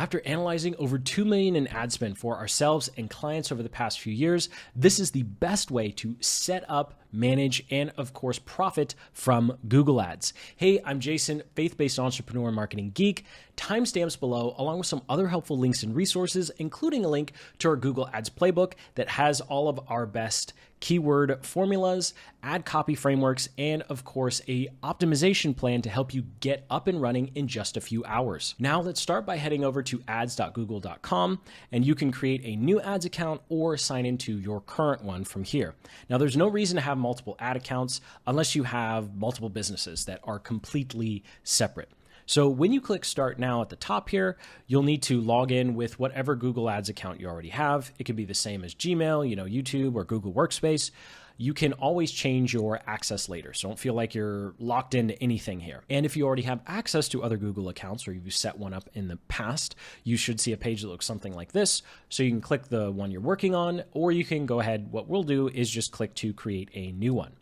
After analyzing over 2 million in ad spend for ourselves and clients over the past few years, this is the best way to set up, manage, and of course, profit from Google Ads. Hey, I'm Jason, faith-based entrepreneur and marketing geek. Timestamps below, along with some other helpful links and resources, including a link to our Google Ads Playbook that has all of our best keyword formulas, ad copy frameworks, and of course, a optimization plan to help you get up and running in just a few hours. Now let's start by heading over to ads.google.com, and you can create a new ads account or sign into your current one from here. Now there's no reason to have multiple ad accounts unless you have multiple businesses that are completely separate. So when you click Start Now at the top here, you'll need to log in with whatever Google Ads account you already have. It can be the same as Gmail, YouTube, or Google Workspace. You can always change your access later, so don't feel like you're locked into anything here. And if you already have access to other Google accounts or you've set one up in the past, you should see a page that looks something like this. So you can click the one you're working on, or you can go ahead. What we'll do is just click to create a new one.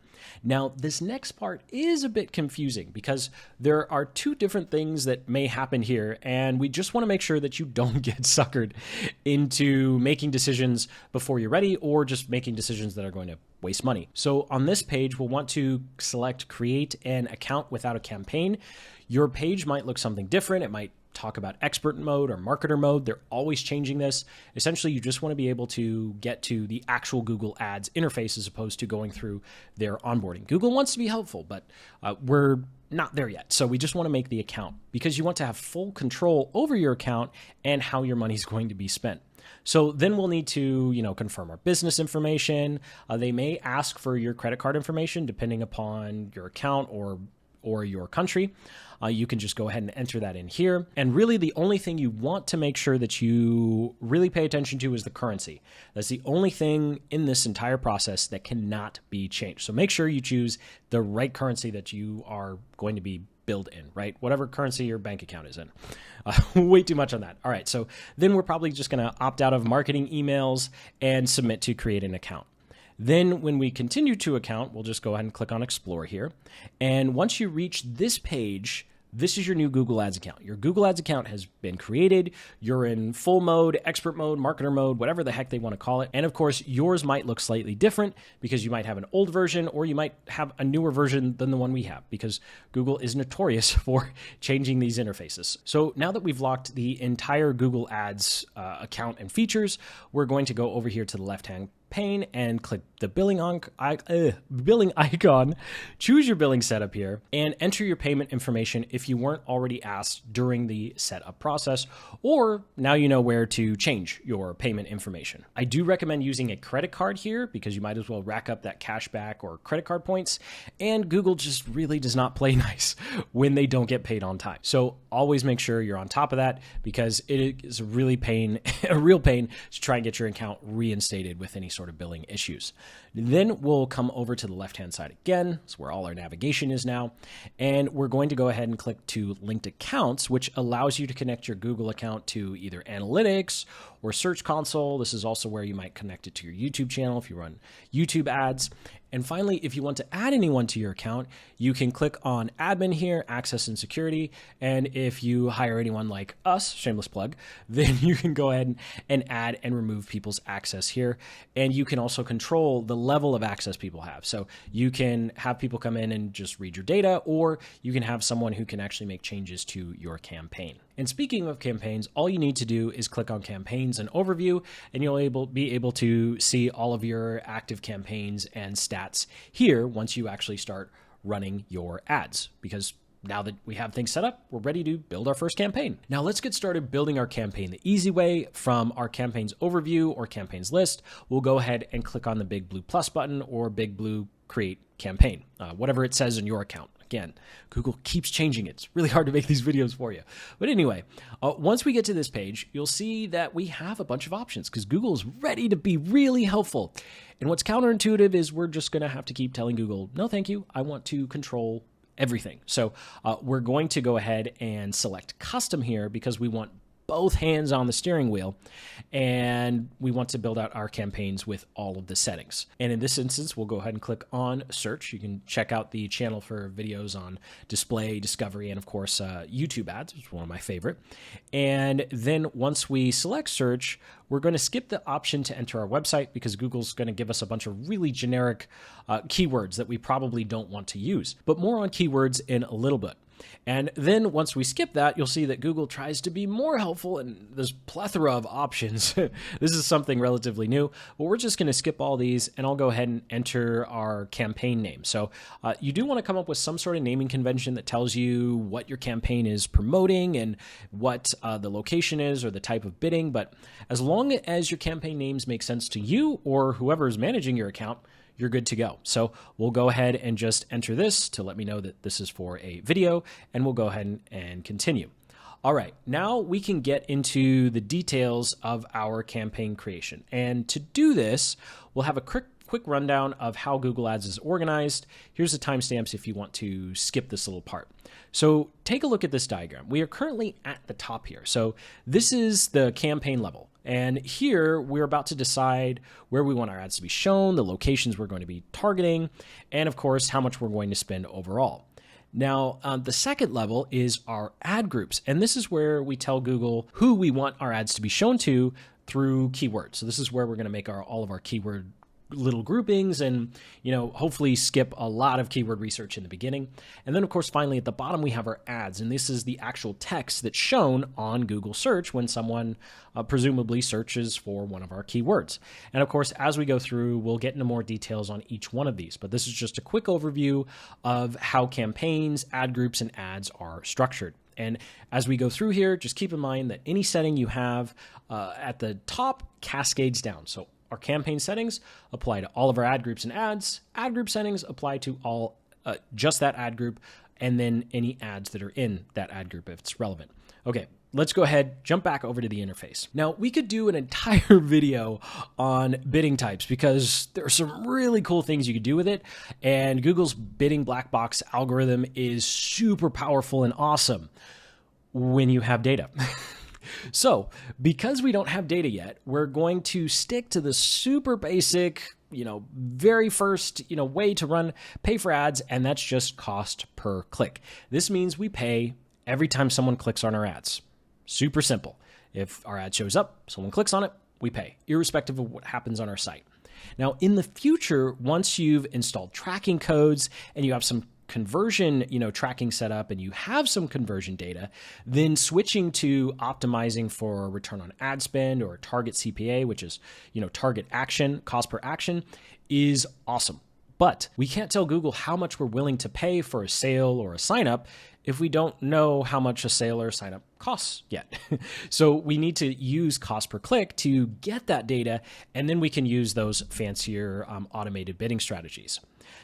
Now, this next part is a bit confusing because there are two different things that may happen here, and we just want to make sure that you don't get suckered into making decisions before you're ready or just making decisions that are going to waste money. So on this page, we'll want to select Create an Account Without a Campaign. Your page might look something different. It might talk about expert mode or marketer mode. They're always changing this. Essentially, you just want to be able to get to the actual Google Ads interface as opposed to going through their onboarding. Google wants to be helpful, but we're not there yet. So we just want to make the account because you want to have full control over your account and how your money is going to be spent. So then we'll need to, confirm our business information. They may ask for your credit card information depending upon your account or your country. You can just go ahead and enter that in here. And really the only thing you want to make sure that you really pay attention to is the currency. That's the only thing in this entire process that cannot be changed. So make sure you choose the right currency that you are going to be billed in, right? Whatever currency your bank account is in. Way too much on that. All right, so then we're probably just gonna opt out of marketing emails and submit to create an account. Then when we continue to account, we'll just go ahead and click on Explore here. And once you reach this page, this is your new Google Ads account. Your Google Ads account has been created. You're in full mode, expert mode, marketer mode, whatever the heck they want to call it. And of course, yours might look slightly different because you might have an old version or you might have a newer version than the one we have because Google is notorious for changing these interfaces. So now that we've locked the entire Google Ads account and features, we're going to go over here to the left-hand pane and click the billing icon, choose your billing setup here, and enter your payment information if you weren't already asked during the setup process, or now you know where to change your payment information. I do recommend using a credit card here because you might as well rack up that cash back or credit card points, and Google just really does not play nice when they don't get paid on time. So always make sure you're on top of that because it is a real pain to try and get your account reinstated with any sort of billing issues. Then we'll come over to the left-hand side again. That's where all our navigation is now. And we're going to go ahead and click to linked accounts, which allows you to connect your Google account to either analytics or Search Console. This is also where you might connect it to your YouTube channel if you run YouTube ads. And finally, if you want to add anyone to your account, you can click on admin here, access and security. And if you hire anyone like us, shameless plug, then you can go ahead and add and remove people's access here. And you can also control the level of access people have. So you can have people come in and just read your data, or you can have someone who can actually make changes to your campaign. And speaking of campaigns, all you need to do is click on campaigns and overview, and you'll be able to see all of your active campaigns and stats here once you actually start running your ads, because now that we have things set up, we're ready to build our first campaign. Now let's get started building our campaign the easy way. From our campaigns overview or campaigns list, we'll go ahead and click on the big blue plus button or big blue create campaign, whatever it says in your account. Again, Google keeps changing it. It's really hard to make these videos for you. But anyway, once we get to this page, you'll see that we have a bunch of options because Google is ready to be really helpful. And what's counterintuitive is we're just going to have to keep telling Google, no, thank you. I want to control everything. So we're going to go ahead and select custom here because we want both hands on the steering wheel, and we want to build out our campaigns with all of the settings. And in this instance, we'll go ahead and click on search. You can check out the channel for videos on display, discovery, and of course, YouTube ads, which is one of my favorite. And then once we select search, we're going to skip the option to enter our website because Google's going to give us a bunch of really generic keywords that we probably don't want to use. But more on keywords in a little bit. And then once we skip that, you'll see that Google tries to be more helpful, and there's plethora of options. This is something relatively new, but we're just going to skip all these, and I'll go ahead and enter our campaign name. So you do want to come up with some sort of naming convention that tells you what your campaign is promoting and what the location is or the type of bidding. But as long as your campaign names make sense to you or whoever is managing your account, you're good to go. So we'll go ahead and just enter this to let me know that this is for a video, and we'll go ahead and continue. All right, now we can get into the details of our campaign creation. And to do this, we'll have a quick rundown of how Google Ads is organized. Here's the timestamps if you want to skip this little part. So take a look at this diagram. We are currently at the top here. So this is the campaign level. And here we're about to decide where we want our ads to be shown, the locations we're going to be targeting, and of course, how much we're going to spend overall. Now, the second level is our ad groups. And this is where we tell Google who we want our ads to be shown to through keywords. So this is where we're going to make all of our keyword little groupings and, hopefully skip a lot of keyword research in the beginning. And then, of course, finally at the bottom, we have our ads. And this is the actual text that's shown on Google search when someone presumably searches for one of our keywords. And of course, as we go through, we'll get into more details on each one of these. But this is just a quick overview of how campaigns, ad groups, and ads are structured. And as we go through here, just keep in mind that any setting you have at the top cascades down. So our campaign settings apply to all of our ad groups and ads. Ad group settings apply to all just that ad group, and then any ads that are in that ad group if it's relevant. Okay, let's go ahead, jump back over to the interface. Now, we could do an entire video on bidding types because there are some really cool things you could do with it, and Google's bidding black box algorithm is super powerful and awesome when you have data. So because we don't have data yet, we're going to stick to the super basic, very first, way to pay for ads, and that's just cost per click. This means we pay every time someone clicks on our ads. Super simple. If our ad shows up, someone clicks on it, we pay, irrespective of what happens on our site. Now, in the future, once you've installed tracking codes and you have some conversion, tracking set up and you have some conversion data, then switching to optimizing for return on ad spend or target CPA, which is, target action, cost per action, is awesome. But we can't tell Google how much we're willing to pay for a sale or a sign up if we don't know how much a sale or a sign up costs yet. So we need to use cost per click to get that data, and then we can use those fancier automated bidding strategies.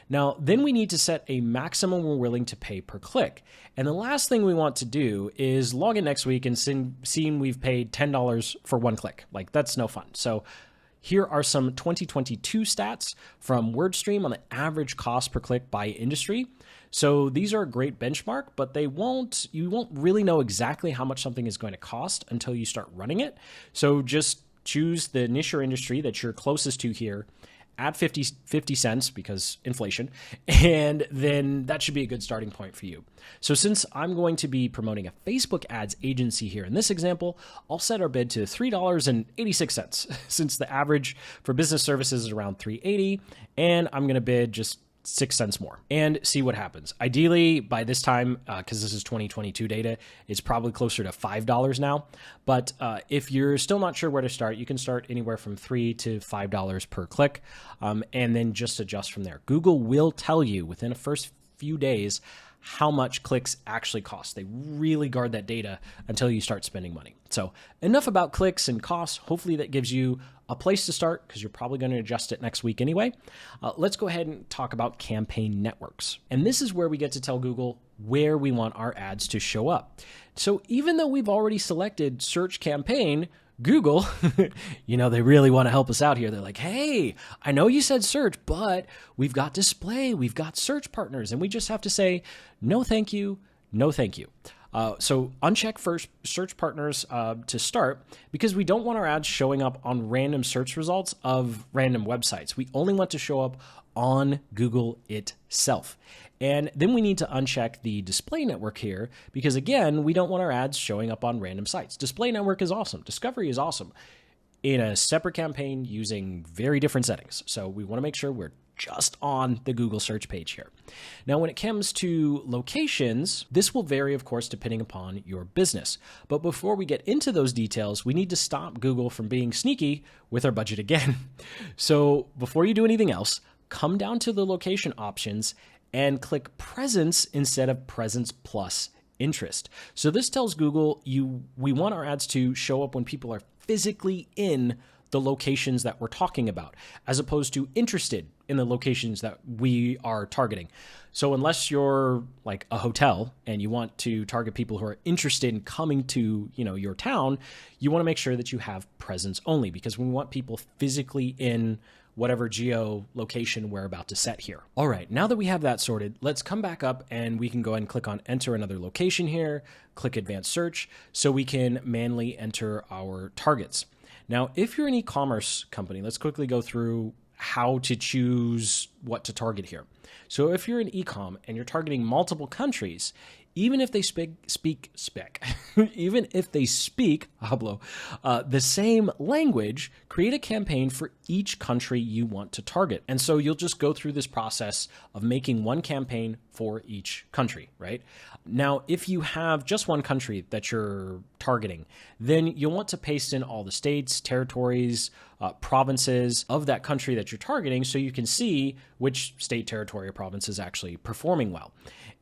Now, then we need to set a maximum we're willing to pay per click. And the last thing we want to do is log in next week and see we've paid $10 for one click. Like, that's no fun. So here are some 2022 stats from WordStream on the average cost per click by industry. So these are a great benchmark, but you won't really know exactly how much something is going to cost until you start running it. So just choose the niche or industry that you're closest to here, add 50 cents because inflation, and then that should be a good starting point for you. So since I'm going to be promoting a Facebook ads agency here in this example, I'll set our bid to $3.86 since the average for business services is around $3.80, and I'm going to bid just 6 cents more and see what happens. Ideally, by this time, because this is 2022 data, it's probably closer to $5 now. But if you're still not sure where to start, you can start anywhere from $3 to $5 per click, and then just adjust from there. Google will tell you within the first few days how much clicks actually cost. They really guard that data until you start spending money. So enough about clicks and costs. Hopefully that gives you a place to start because you're probably going to adjust it next week anyway. Let's go ahead and talk about campaign networks. And this is where we get to tell Google where we want our ads to show up. So even though we've already selected search campaign, Google, they really want to help us out here. They're like, hey, I know you said search, but we've got display, we've got search partners, and we just have to say, no, thank you. No, thank you. So uncheck first search partners to start, because we don't want our ads showing up on random search results of random websites. We only want to show up on Google itself. And then we need to uncheck the display network here, because again, we don't want our ads showing up on random sites. Display network is awesome. Discovery is awesome in a separate campaign using very different settings. So we want to make sure we're just on the Google search page here. Now, when it comes to locations, this will vary, of course, depending upon your business. But before we get into those details, we need to stop Google from being sneaky with our budget again. So before you do anything else, come down to the location options and click presence instead of presence plus interest. So this tells Google we want our ads to show up when people are physically in the locations that we're talking about, as opposed to interested in the locations that we are targeting. So unless you're like a hotel and you want to target people who are interested in coming to, your town, you want to make sure that you have presence only, because we want people physically in whatever geo location we're about to set here. All right, now that we have that sorted, let's come back up and we can go ahead and click on enter another location here, click advanced search, so we can manually enter our targets. Now, if you're an e-commerce company, let's quickly go through how to choose what to target here. So if you're an e-com and you're targeting multiple countries, even if they speak the same language, create a campaign for each country you want to target. And so you'll just go through this process of making one campaign for each country, right? Now, if you have just one country that you're targeting, then you'll want to paste in all the states, territories, provinces of that country that you're targeting, so you can see which state, territory, or province is actually performing well.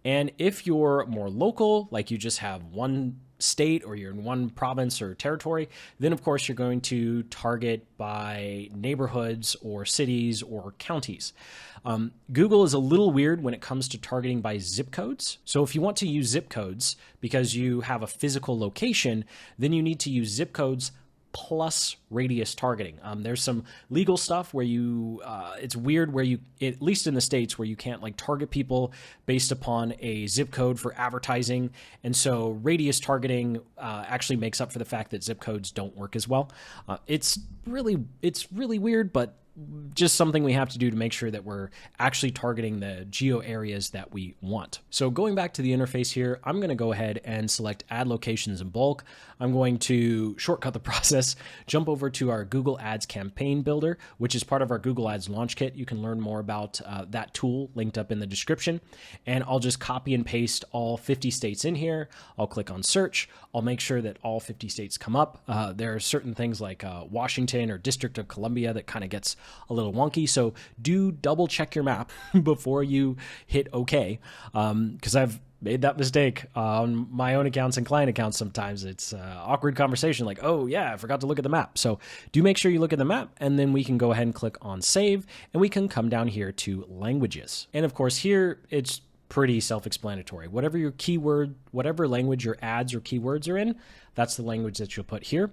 And if you're more local, like you just have one state or you're in one province or territory, then of course you're going to target by neighborhoods or cities or counties. Google is a little weird when it comes to targeting by zip codes. So if you want to use zip codes because you have a physical location, then you need to use zip codes plus radius targeting. There's some legal stuff where it's weird where at least in the States, where you can't target people based upon a zip code for advertising. And so radius targeting actually makes up for the fact that zip codes don't work as well. It's really weird, but just something we have to do to make sure that we're actually targeting the geo areas that we want. So going back to the interface here, I'm going to go ahead and select add locations in bulk. I'm going to shortcut the process, jump over to our Google Ads campaign builder, which is part of our Google Ads launch kit. You can learn more about that tool linked up in the description. And I'll just copy and paste all 50 states in here. I'll click on search. I'll make sure that all 50 states come up. There are certain things like Washington or District of Columbia that kind of gets a little wonky. So do double check your map before you hit OK, because I've made that mistake on my own accounts and client accounts. Sometimes it's awkward conversation like, oh yeah, I forgot to look at the map. So do make sure you look at the map, and then we can go ahead and click on save, and we can come down here to languages. And of course here it's pretty self-explanatory. Whatever your keyword, whatever language your ads or keywords are in, that's the language that you'll put here.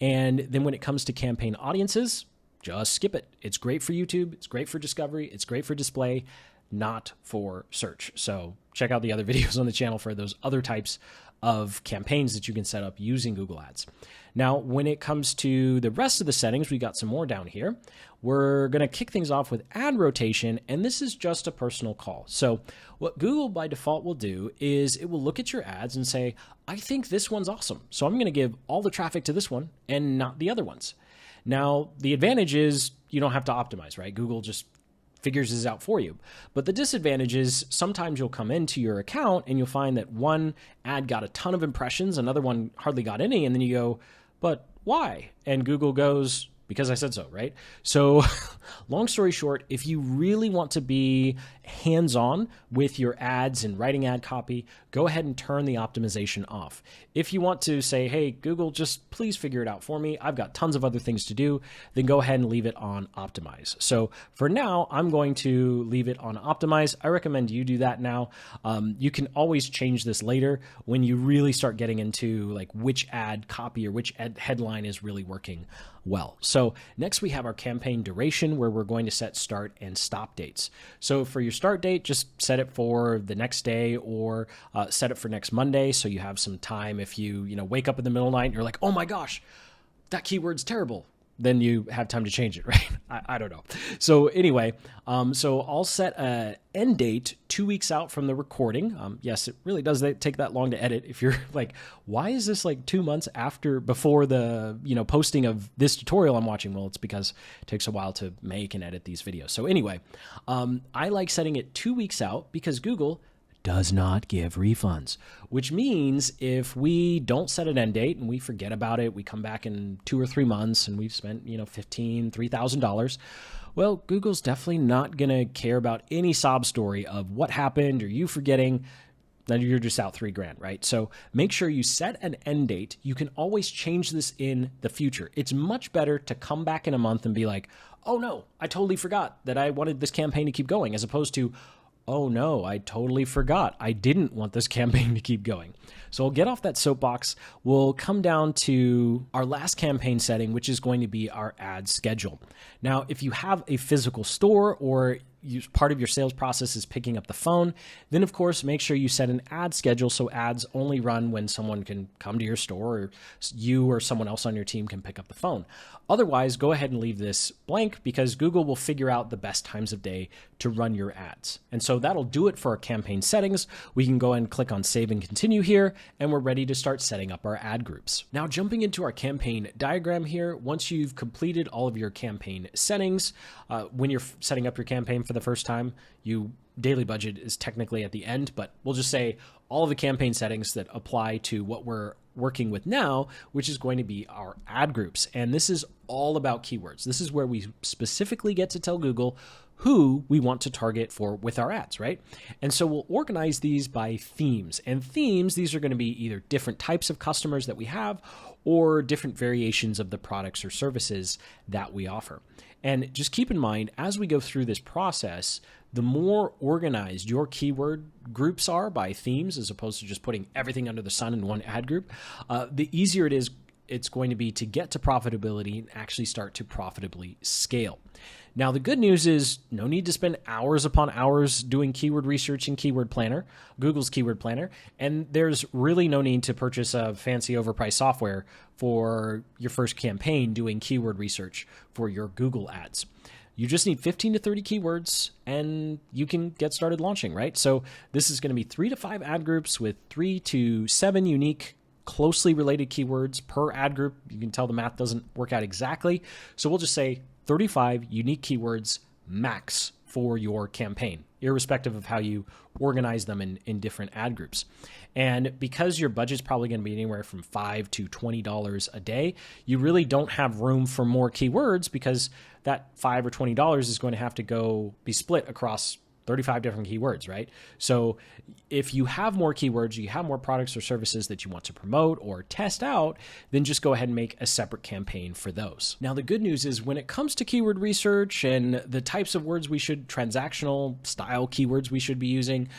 And then when it comes to campaign audiences, just skip it. It's great for YouTube. It's great for discovery. It's great for display, not for search. So check out the other videos on the channel for those other types of campaigns that you can set up using Google Ads. Now, when it comes to the rest of the settings, we got some more down here. We're going to kick things off with ad rotation, and this is just a personal call. So what Google by default will do is it will look at your ads and say, I think this one's awesome, so I'm going to give all the traffic to this one and not the other ones. Now, the advantage is you don't have to optimize, right? Google just figures this out for you. But the disadvantage is sometimes you'll come into your account and you'll find that one ad got a ton of impressions, another one hardly got any, and then you go, but why? And Google goes, because I said so, right? So long story short, if you really want to be hands-on with your ads and writing ad copy, go ahead and turn the optimization off. If you want to say, hey, Google, just please figure it out for me, I've got tons of other things to do, then go ahead and leave it on optimize. So for now, I'm going to leave it on optimize. I recommend you do that now. You can always change this later when you really start getting into which ad copy or which ad headline is really working well. So next we have our campaign duration, where we're going to set start and stop dates. So for your start date, just set it for the next day, or set it for next Monday, so you have some time. If you wake up in the middle of the night and you're like, oh my gosh, that keyword's terrible, then you have time to change it, right? I don't know. So anyway, so I'll set an end date 2 weeks out from the recording. Yes, it really does take that long to edit. If you're like, why is this like 2 months before the posting of this tutorial I'm watching? Well, it's because it takes a while to make and edit these videos. So anyway, I like setting it 2 weeks out because Google does not give refunds, which means if we don't set an end date and we forget about it, we come back in 2 or 3 months and we've spent, $3,000. Well, Google's definitely not going to care about any sob story of what happened or you forgetting. Then you're just out $3,000, right? So make sure you set an end date. You can always change this in the future. It's much better to come back in a month and be like, oh no, I totally forgot that I wanted this campaign to keep going, as opposed to, oh no, I totally forgot. I didn't want this campaign to keep going. So I'll get off that soapbox. We'll come down to our last campaign setting, which is going to be our ad schedule. Now, if you have a physical store or part of your sales process is picking up the phone, then of course, make sure you set an ad schedule so ads only run when someone can come to your store, or you or someone else on your team can pick up the phone. Otherwise, go ahead and leave this blank, because Google will figure out the best times of day to run your ads. And so that'll do it for our campaign settings. We can go ahead and click on Save and Continue here, and we're ready to start setting up our ad groups. Now, jumping into our campaign diagram here, once you've completed all of your campaign settings, when you're setting up your campaign for the first time, daily budget is technically at the end, but we'll just say all of the campaign settings that apply to what we're working with now, which is going to be our ad groups. And this is all about keywords. This is where we specifically get to tell Google who we want to target with our ads, right? And so we'll organize these by themes. And themes, these are going to be either different types of customers that we have or different variations of the products or services that we offer. And just keep in mind, as we go through this process, the more organized your keyword groups are by themes, as opposed to just putting everything under the sun in one ad group, the easier it's going to be to get to profitability and actually start to profitably scale. Now, the good news is no need to spend hours upon hours doing keyword research in Keyword Planner, Google's Keyword Planner, and there's really no need to purchase a fancy overpriced software for your first campaign doing keyword research for your Google ads. You just need 15 to 30 keywords and you can get started launching, right? So this is going to be 3 to 5 ad groups with 3 to 7 unique closely related keywords per ad group. You can tell the math doesn't work out exactly. So we'll just say 35 unique keywords max for your campaign, irrespective of how you organize them in different ad groups. And because your budget's probably going to be anywhere from $5 to $20 a day, you really don't have room for more keywords, because that $5 or $20 is going to have to be split across 35 different keywords, right? So if you have more keywords, you have more products or services that you want to promote or test out, then just go ahead and make a separate campaign for those. Now, the good news is when it comes to keyword research and the types of words transactional style keywords we should be using,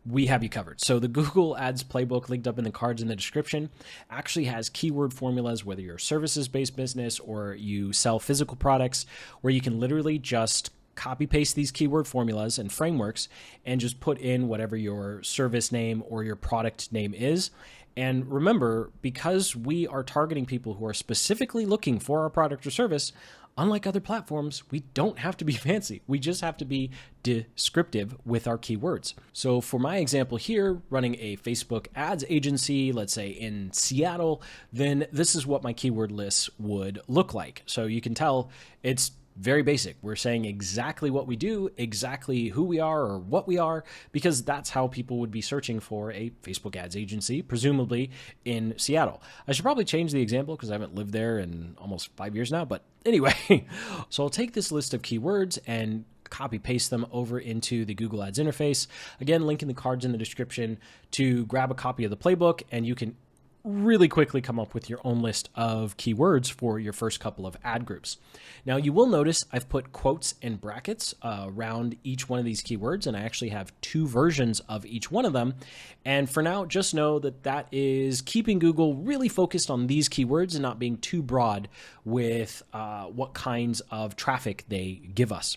we have you covered. So the Google Ads Playbook, linked up in the cards in the description, actually has keyword formulas, whether you're a services-based business or you sell physical products, where you can literally just copy paste these keyword formulas and frameworks and just put in whatever your service name or your product name is. And remember, because we are targeting people who are specifically looking for our product or service, unlike other platforms, we don't have to be fancy. We just have to be descriptive with our keywords. So for my example here, running a Facebook ads agency, let's say in Seattle, then this is what my keyword list would look like. So you can tell it's very basic. We're saying exactly what we do, exactly who we are or what we are, because that's how people would be searching for a Facebook ads agency, presumably in Seattle. I should probably change the example because I haven't lived there in almost 5 years now. But anyway, so I'll take this list of keywords and copy paste them over into the Google Ads interface. Again, link in the cards in the description to grab a copy of the playbook, and you can really quickly come up with your own list of keywords for your first couple of ad groups. Now, you will notice I've put quotes and brackets around each one of these keywords, and I actually have 2 versions of each one of them. And for now, just know that that is keeping Google really focused on these keywords and not being too broad with what kinds of traffic they give us.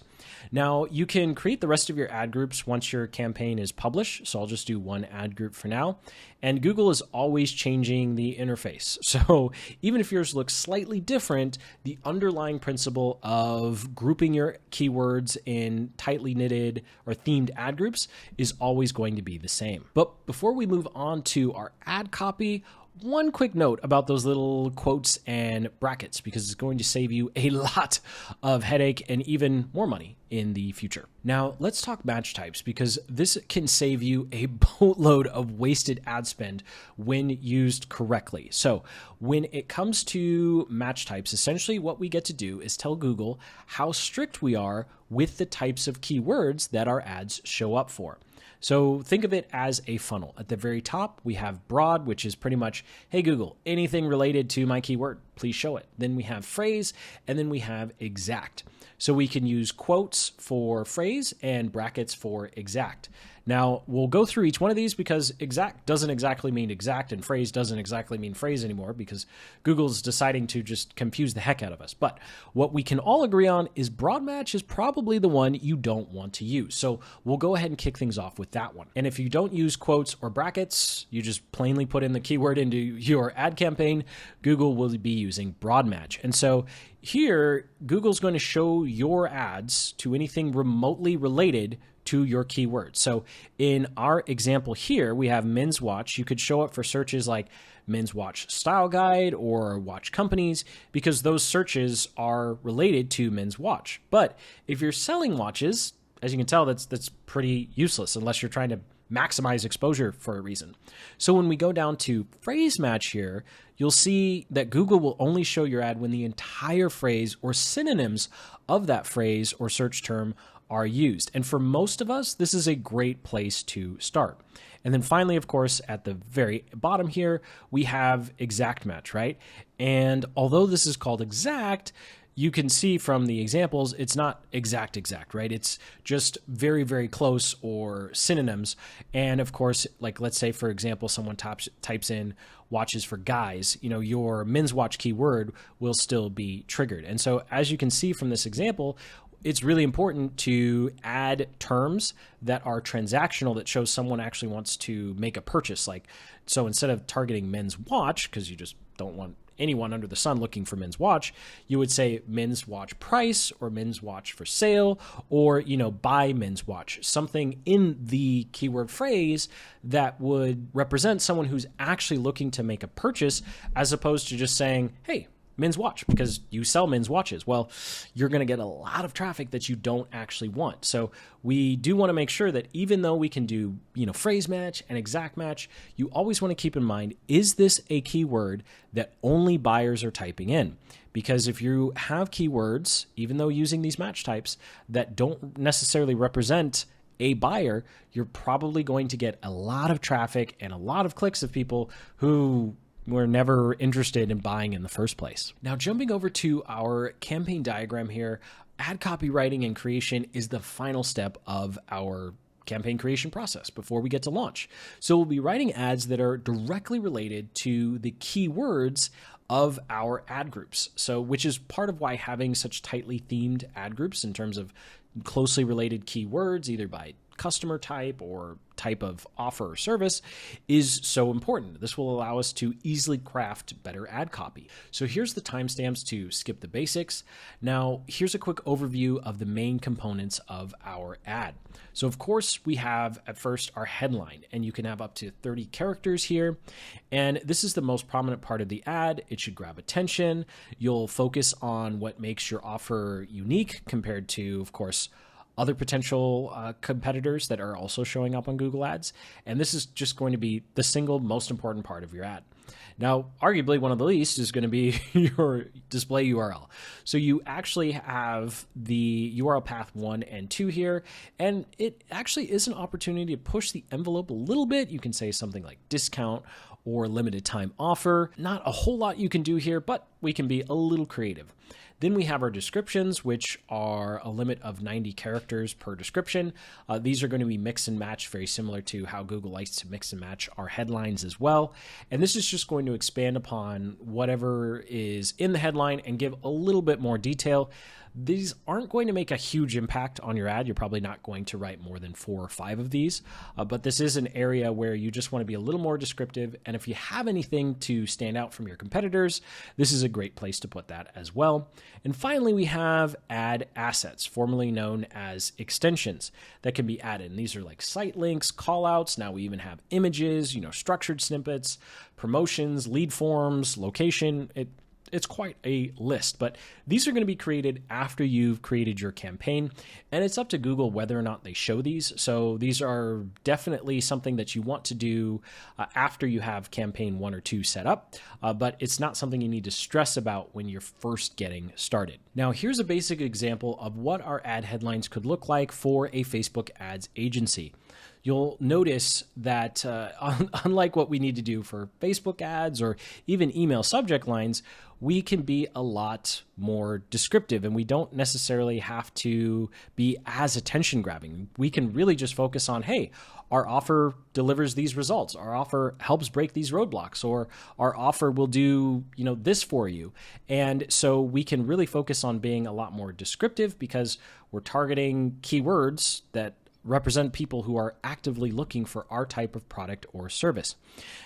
Now, you can create the rest of your ad groups once your campaign is published. So I'll just do one ad group for now. And Google is always changing the interface. So even if yours looks slightly different, the underlying principle of grouping your keywords in tightly knitted or themed ad groups is always going to be the same. But before we move on to our ad copy, one quick note about those little quotes and brackets, because it's going to save you a lot of headache and even more money in the future. Now, let's talk match types, because this can save you a boatload of wasted ad spend when used correctly. So when it comes to match types, essentially what we get to do is tell Google how strict we are with the types of keywords that our ads show up for. So think of it as a funnel. At the very top, we have broad, which is pretty much, hey, Google, anything related to my keyword, please show it. Then we have phrase, and then we have exact. So we can use quotes for phrase and brackets for exact. Now, we'll go through each one of these because exact doesn't exactly mean exact and phrase doesn't exactly mean phrase anymore because Google's deciding to just confuse the heck out of us. But what we can all agree on is broad match is probably the one you don't want to use. So we'll go ahead and kick things off with that one. And if you don't use quotes or brackets, you just plainly put in the keyword into your ad campaign, Google will be using broad match. And so here, Google's going to show your ads to anything remotely related to your keyword. So in our example here, we have men's watch. You could show it for searches like men's watch style guide or watch companies, because those searches are related to men's watch. But if you're selling watches, as you can tell, that's pretty useless unless you're trying to maximize exposure for a reason. So when we go down to phrase match here, you'll see that Google will only show your ad when the entire phrase or synonyms of that phrase or search term are used. And for most of us, this is a great place to start. And then finally, of course, at the very bottom here, we have exact match, right? And although this is called exact, you can see from the examples, it's not exact, right? It's just very, very close or synonyms. And of course, like let's say, for example, someone types in watches for guys, your men's watch keyword will still be triggered. And so as you can see from this example, it's really important to add terms that are transactional that shows someone actually wants to make a purchase. So instead of targeting men's watch, because you just don't want anyone under the sun looking for men's watch, you would say men's watch price or men's watch for sale or, buy men's watch, something in the keyword phrase that would represent someone who's actually looking to make a purchase, as opposed to just saying, hey, men's watch, because you sell men's watches. Well, you're going to get a lot of traffic that you don't actually want. So we do want to make sure that even though we can do, phrase match and exact match, you always want to keep in mind, is this a keyword that only buyers are typing in? Because if you have keywords, even though using these match types, that don't necessarily represent a buyer, you're probably going to get a lot of traffic and a lot of clicks of people who were never interested in buying in the first place. Now, jumping over to our campaign diagram here, ad copywriting and creation is the final step of our campaign creation process before we get to launch. So we'll be writing ads that are directly related to the keywords of our ad groups. So, which is part of why having such tightly themed ad groups in terms of closely related keywords, either by customer type or type of offer or service, is so important. This will allow us to easily craft better ad copy. So here's the timestamps to skip the basics. Now, here's a quick overview of the main components of our ad. So of course, we have at first our headline, and you can have up to 30 characters here. And this is the most prominent part of the ad. It should grab attention. You'll focus on what makes your offer unique compared to, of course, other potential competitors that are also showing up on Google Ads. And this is just going to be the single most important part of your ad. Now, arguably one of the least is going to be your display URL. So you actually have the URL path 1 and 2 here, and it actually is an opportunity to push the envelope a little bit. You can say something like discount or limited time offer. Not a whole lot you can do here, but we can be a little creative. Then we have our descriptions, which are a limit of 90 characters per description. These are going to be mix and match, very similar to how Google likes to mix and match our headlines as well. And this is just going to expand upon whatever is in the headline and give a little bit more detail. These aren't going to make a huge impact on your ad. You're probably not going to write more than 4 or 5 of these, but this is an area where you just want to be a little more descriptive. And if you have anything to stand out from your competitors, this is a great place to put that as well. And finally, we have ad assets, formerly known as extensions, that can be added. And these are like site links, callouts. Now we even have images, structured snippets, promotions, lead forms, location. It's quite a list, but these are going to be created after you've created your campaign, and it's up to Google whether or not they show these. So these are definitely something that you want to do after you have campaign 1 or 2 set up, but it's not something you need to stress about when you're first getting started. Now, here's a basic example of what our ad headlines could look like for a Facebook ads agency. You'll notice that unlike what we need to do for Facebook ads or even email subject lines, we can be a lot more descriptive, and we don't necessarily have to be as attention grabbing. We can really just focus on, hey, our offer delivers these results. Our offer helps break these roadblocks, or our offer will do, this for you. And so we can really focus on being a lot more descriptive because we're targeting keywords that represent people who are actively looking for our type of product or service.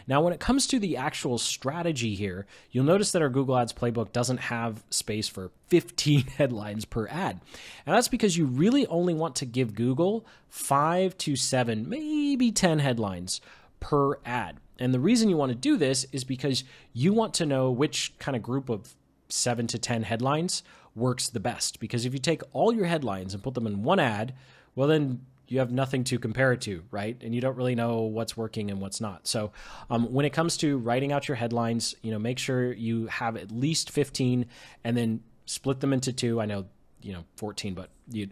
Now, when it comes to the actual strategy here, you'll notice that our Google Ads Playbook doesn't have space for 15 headlines per ad. And that's because you really only want to give Google 5 to 7, maybe 10 headlines per ad. And the reason you want to do this is because you want to know which kind of group of 7 to 10 headlines works the best. Because if you take all your headlines and put them in one ad, well, then you have nothing to compare it to, right? And you don't really know what's working and what's not. So when it comes to writing out your headlines, make sure you have at least 15 and then split them into 2. I know, 14, but you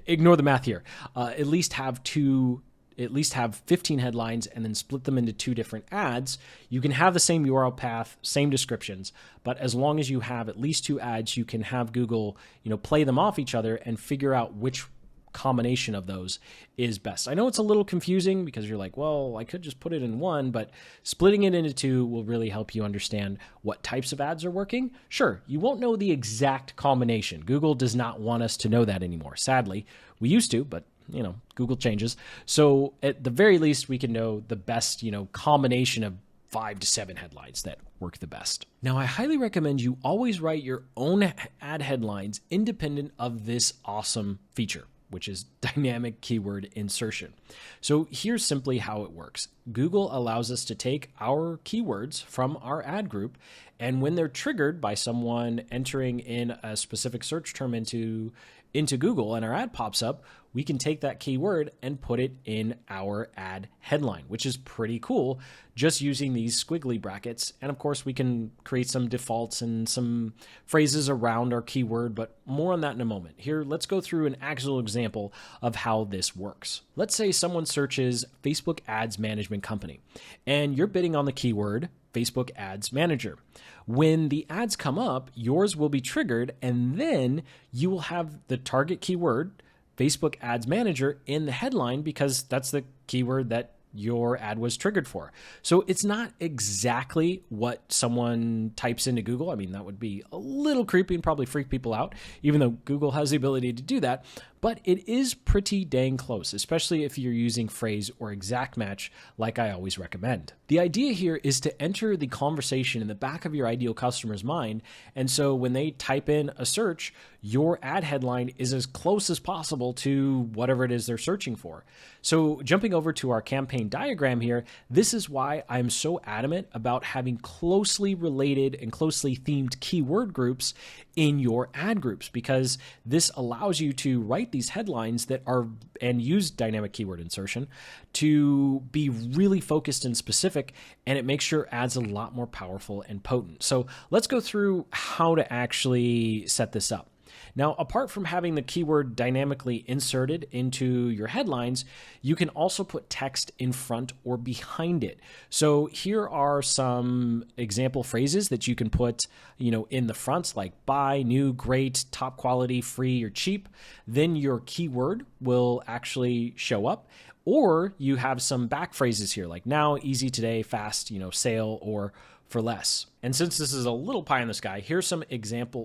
ignore the math here. At least have 15 headlines and then split them into 2 different ads. You can have the same URL path, same descriptions, but as long as you have at least 2 ads, you can have Google, play them off each other and figure out which combination of those is best. I know it's a little confusing because you're like, well, I could just put it in 1, but splitting it into 2 will really help you understand what types of ads are working. Sure, you won't know the exact combination. Google does not want us to know that anymore. Sadly, we used to, but Google changes. So at the very least, we can know the best, combination of 5 to 7 headlines that work the best. Now, I highly recommend you always write your own ad headlines independent of this awesome feature, which is dynamic keyword insertion. So here's simply how it works. Google allows us to take our keywords from our ad group, and when they're triggered by someone entering in a specific search term into Google and our ad pops up, we can take that keyword and put it in our ad headline, which is pretty cool, just using these squiggly brackets. And of course, we can create some defaults and some phrases around our keyword, but more on that in a moment. Here, let's go through an actual example of how this works. Let's say someone searches Facebook Ads Management Company, and you're bidding on the keyword Facebook Ads Manager. When the ads come up, yours will be triggered, and then you will have the target keyword, Facebook Ads Manager, in the headline because that's the keyword that your ad was triggered for. So it's not exactly what someone types into Google. I mean, that would be a little creepy and probably freak people out, even though Google has the ability to do that. But it is pretty dang close, especially if you're using phrase or exact match like I always recommend. The idea here is to enter the conversation in the back of your ideal customer's mind. And so when they type in a search, your ad headline is as close as possible to whatever it is they're searching for. So jumping over to our campaign diagram here, this is why I'm so adamant about having closely related and closely themed keyword groups in your ad groups, because this allows you to write these headlines that are and use dynamic keyword insertion to be really focused and specific, and it makes your ads a lot more powerful and potent. So let's go through how to actually set this up. Now, apart from having the keyword dynamically inserted into your headlines, you can also put text in front or behind it. So here are some example phrases that you can put, in the front, like buy, new, great, top quality, free, or cheap. Then your keyword will actually show up. Or you have some back phrases here, like now, easy today, fast, sale, or for less. And since this is a little pie in the sky, here's some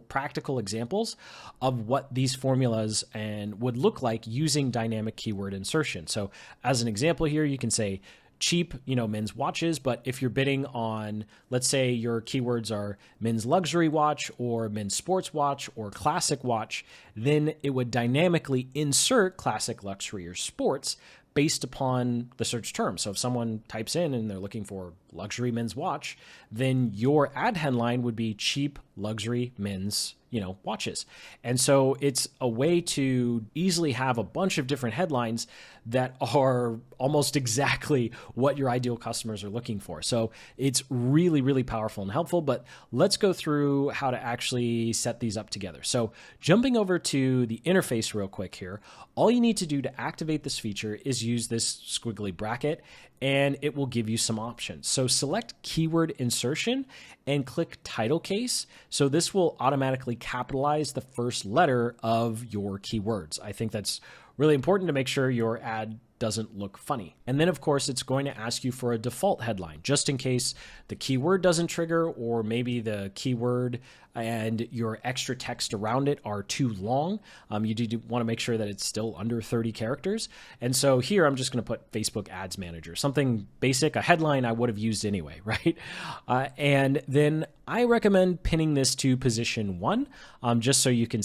practical examples of what these formulas would look like using dynamic keyword insertion. So as an example here, you can say cheap, men's watches, but if you're bidding on, let's say your keywords are men's luxury watch or men's sports watch or classic watch, then it would dynamically insert classic, luxury, or sports based upon the search term. So if someone types in and they're looking for luxury men's watch, then your ad headline would be cheap luxury men's, watches. And so it's a way to easily have a bunch of different headlines that are almost exactly what your ideal customers are looking for. So it's really, really powerful and helpful, but let's go through how to actually set these up together. So jumping over to the interface real quick here, all you need to do to activate this feature is use this squiggly bracket, and it will give you some options. So select keyword insertion and click title case. So this will automatically capitalize the first letter of your keywords. I think that's really important to make sure your ad doesn't look funny. And then of course, it's going to ask you for a default headline, just in case the keyword doesn't trigger, or maybe the keyword and your extra text around it are too long. You do want to make sure that it's still under 30 characters. And so here, I'm just going to put Facebook Ads Manager, something basic, a headline I would have used anyway, right? And then I recommend pinning this to position 1, just so you can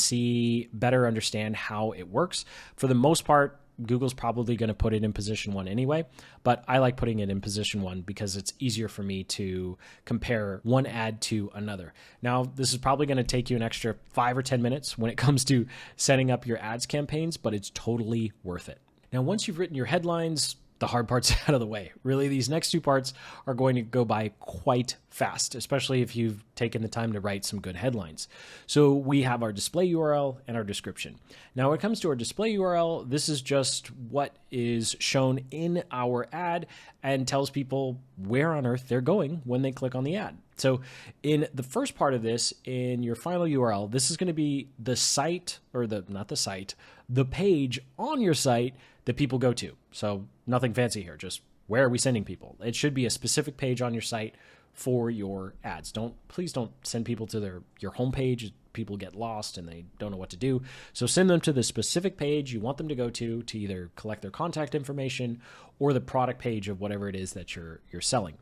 better understand how it works. For the most part, Google's probably going to put it in position 1 anyway, but I like putting it in position 1 because it's easier for me to compare one ad to another. Now, this is probably going to take you an extra 5 or 10 minutes when it comes to setting up your ads campaigns, but it's totally worth it. Now, once you've written your headlines, the hard part's out of the way. Really, these next 2 parts are going to go by quite fast, especially if you've taken the time to write some good headlines. So we have our display URL and our description. Now, when it comes to our display URL, this is just what is shown in our ad and tells people where on earth they're going when they click on the ad. So in the first part of this, in your final URL, this is going to be the site, or the page on your site that people go to. So nothing fancy here, just where are we sending people? It should be a specific page on your site for your ads. Please don't send people to your homepage. People get lost and they don't know what to do. So send them to the specific page you want them to go to either collect their contact information or the product page of whatever it is that you're selling.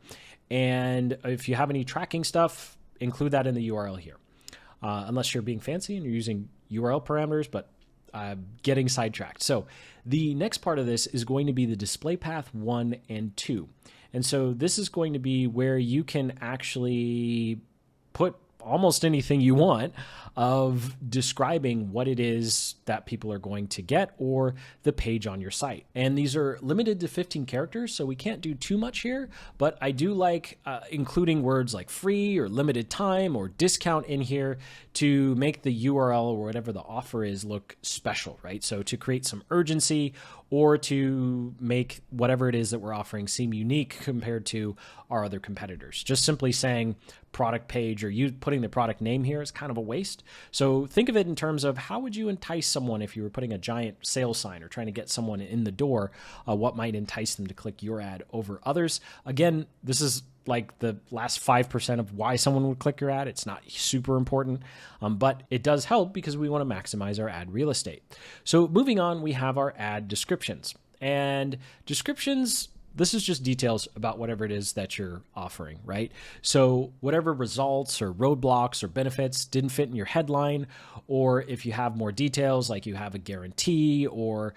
And if you have any tracking stuff, include that in the URL here. Unless you're being fancy and you're using URL parameters, but getting sidetracked. So the next part of this is going to be the display path 1 and 2. And so this is going to be where you can actually put almost anything you want of describing what it is that people are going to get or the page on your site. And these are limited to 15 characters, so we can't do too much here, but I do like including words like free or limited time or discount in here to make the URL or whatever the offer is look special, right? So to create some urgency or to make whatever it is that we're offering seem unique compared to our other competitors. Just simply saying product page or you putting the product name here is kind of a waste. So think of it in terms of how would you entice someone if you were putting a giant sales sign or trying to get someone in the door, what might entice them to click your ad over others? Again, this is like the last 5% of why someone would click your ad. It's not super important, but it does help because we want to maximize our ad real estate. So moving on, we have our ad descriptions. And descriptions, this is just details about whatever it is that you're offering, right? So whatever results or roadblocks or benefits didn't fit in your headline, or if you have more details, like you have a guarantee or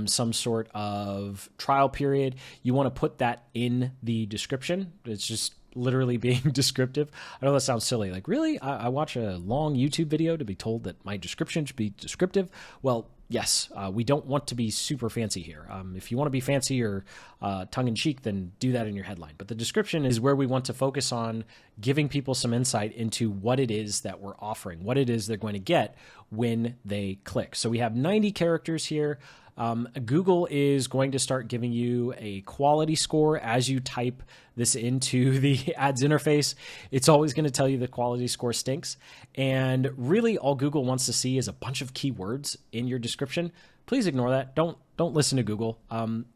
some sort of trial period, you want to put that in the description. It's just literally being descriptive. I know that sounds silly. Like, really? I watch a long YouTube video to be told that my description should be descriptive? Well, yes, we don't want to be super fancy here. If you want to be fancy or tongue-in-cheek, then do that in your headline. But the description is where we want to focus on giving people some insight into what it is that we're offering, what it is they're going to get when they click. So we have 90 characters here. Google is going to start giving you a quality score as you type this into the ads interface. It's always going to tell you the quality score stinks. And really all Google wants to see is a bunch of keywords in your description. Please ignore that. Don't listen to Google.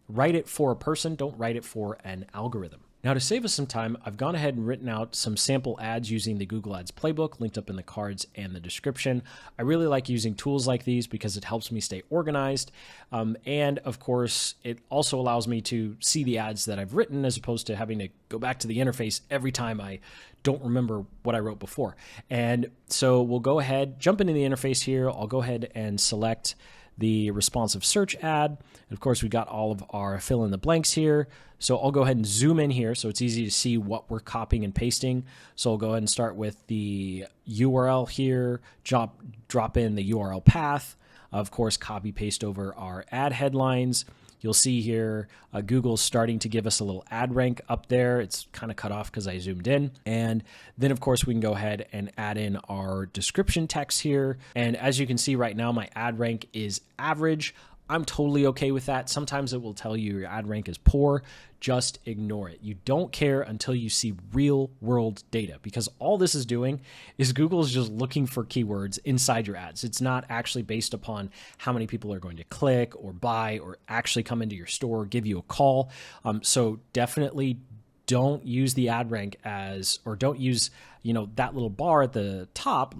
Write it for a person. Don't write it for an algorithm. Now, to save us some time, I've gone ahead and written out some sample ads using the Google Ads Playbook, linked up in the cards and the description. I really like using tools like these because it helps me stay organized. And of course, it also allows me to see the ads that I've written as opposed to having to go back to the interface every time I don't remember what I wrote before. And so we'll go ahead, jump into the interface here. I'll go ahead and select the responsive search ad. And of course, we've got all of our fill in the blanks here. So I'll go ahead and zoom in here so it's easy to see what we're copying and pasting. So I'll go ahead and start with the URL here, drop in the URL path, of course, copy paste over our ad headlines. You'll see here, Google's starting to give us a little ad rank up there. It's kind of cut off because I zoomed in. And then of course we can go ahead and add in our description text here. And as you can see right now, my ad rank is average. I'm totally okay with that. Sometimes it will tell you your ad rank is poor. Just ignore it. You don't care until you see real world data, because all this is doing is Google is just looking for keywords inside your ads. It's not actually based upon how many people are going to click or buy or actually come into your store, give you a call. So definitely don't use the ad rank as, or don't use, that little bar at the top,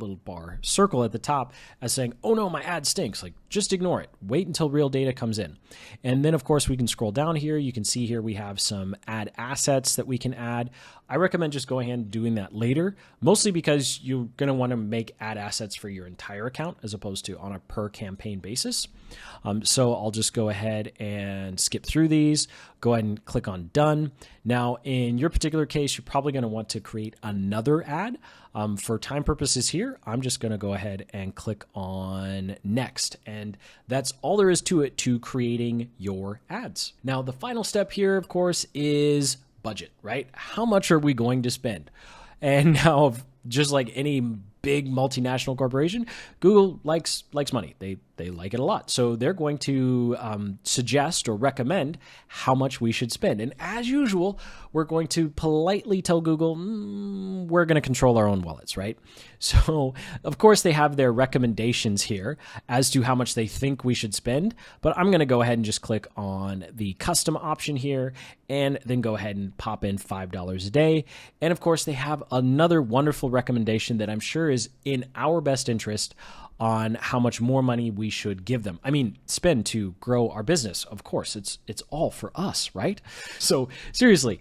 circle at the top as saying, oh no, my ad stinks. Like, just ignore it. Wait until real data comes in. And then of course we can scroll down here. You can see here we have some ad assets that we can add. I recommend just going ahead and doing that later, mostly because you're going to want to make ad assets for your entire account as opposed to on a per campaign basis. So I'll just go ahead and skip through these, go ahead and click on done. Now, in your particular case, you're probably going to want to create another ad. For time purposes here, I'm just going to go ahead and click on next. And that's all there is to it, to creating your ads. Now, the final step here, of course, is budget, right? How much are we going to spend? And now, just like any big multinational corporation, Google likes money. They like it a lot. So they're going to suggest or recommend how much we should spend. And as usual, we're going to politely tell Google, we're going to control our own wallets, right? So of course they have their recommendations here as to how much they think we should spend, but I'm going to go ahead and just click on the custom option here and then go ahead and pop in $5 a day. And of course they have another wonderful recommendation that I'm sure is in our best interest on how much more money we should give them. I mean, spend to grow our business. Of course, it's all for us, right? So seriously,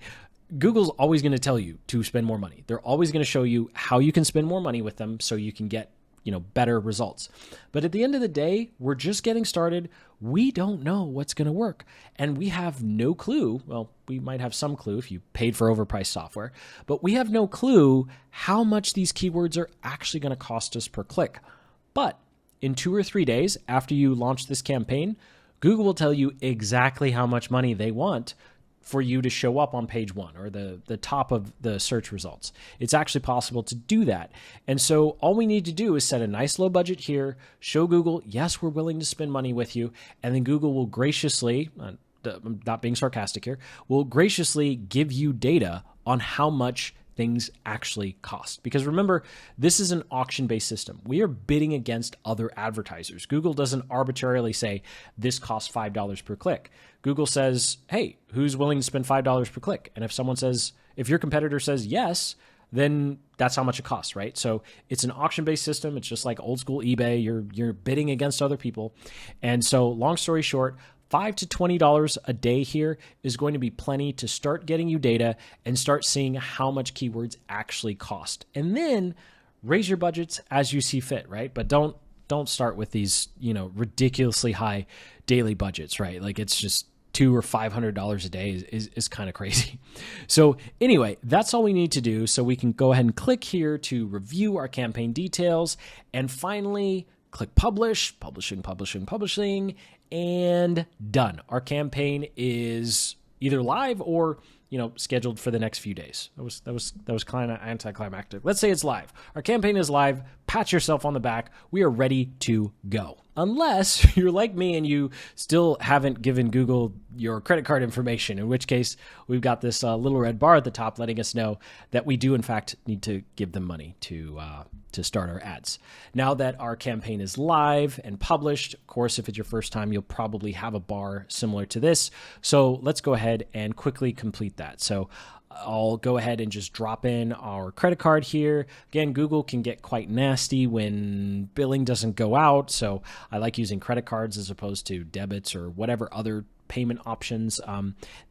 Google's always going to tell you to spend more money. They're always going to show you how you can spend more money with them so you can get, better results. But at the end of the day, we're just getting started. We don't know what's going to work. And we have no clue. Well, we might have some clue if you paid for overpriced software, but we have no clue how much these keywords are actually going to cost us per click. But in 2 or 3 days after you launch this campaign, Google will tell you exactly how much money they want for you to show up on page 1 or the top of the search results. It's actually possible to do that. And so all we need to do is set a nice low budget here, show Google, yes, we're willing to spend money with you. And then Google will graciously, I'm not being sarcastic here, will graciously give you data on how much things actually cost. Because remember, this is an auction-based system. We are bidding against other advertisers. Google doesn't arbitrarily say, this costs $5 per click. Google says, hey, who's willing to spend $5 per click? And if your competitor says yes, then that's how much it costs, right? So it's an auction-based system. It's just like old school eBay. You're bidding against other people. And so long story short, $5 to $20 a day here is going to be plenty to start getting you data and start seeing how much keywords actually cost. And then raise your budgets as you see fit, right? But don't start with these, ridiculously high daily budgets, right? Like it's just $200 or $500 a day is kind of crazy. So anyway, that's all we need to do. So we can go ahead and click here to review our campaign details and finally Click publish, publishing, and done. Our campaign is either live or scheduled for the next few days. That was kind of anticlimactic. Let's say it's live. Our campaign is live. Pat yourself on the back. We are ready to go. Unless you're like me and you still haven't given Google your credit card information, in which case we've got this little red bar at the top letting us know that we do in fact need to give them money to start our ads. Now that our campaign is live and published, of course, if it's your first time, you'll probably have a bar similar to this. So let's go ahead and quickly complete that. So I'll go ahead and just drop in our credit card here. Again, Google can get quite nasty when billing doesn't go out. So I like using credit cards as opposed to debits or whatever other payment options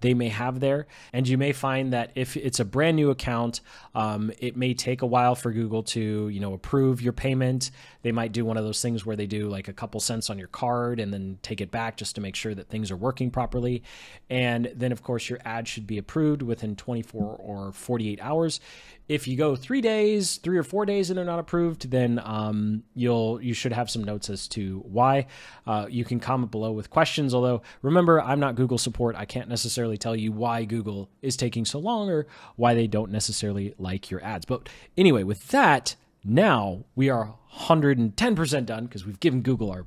they may have there. And you may find that if it's a brand new account, it may take a while for Google to, approve your payment. They might do one of those things where they do like a couple cents on your card and then take it back just to make sure that things are working properly. And then of course your ad should be approved within 24 or 48 hours. If you go 3 or 4 days and they're not approved, then you should have some notes as to why. You can comment below with questions, although remember, I'm not Google support. I can't necessarily tell you why Google is taking so long or why they don't necessarily like your ads. But anyway, with that, now we are 110% done because we've given Google our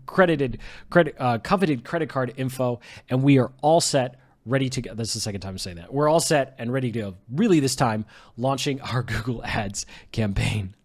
coveted credit card info, and we are all set. Ready to go. That's the second time I'm saying that. We're all set and ready to go. Really this time, launching our Google Ads campaign.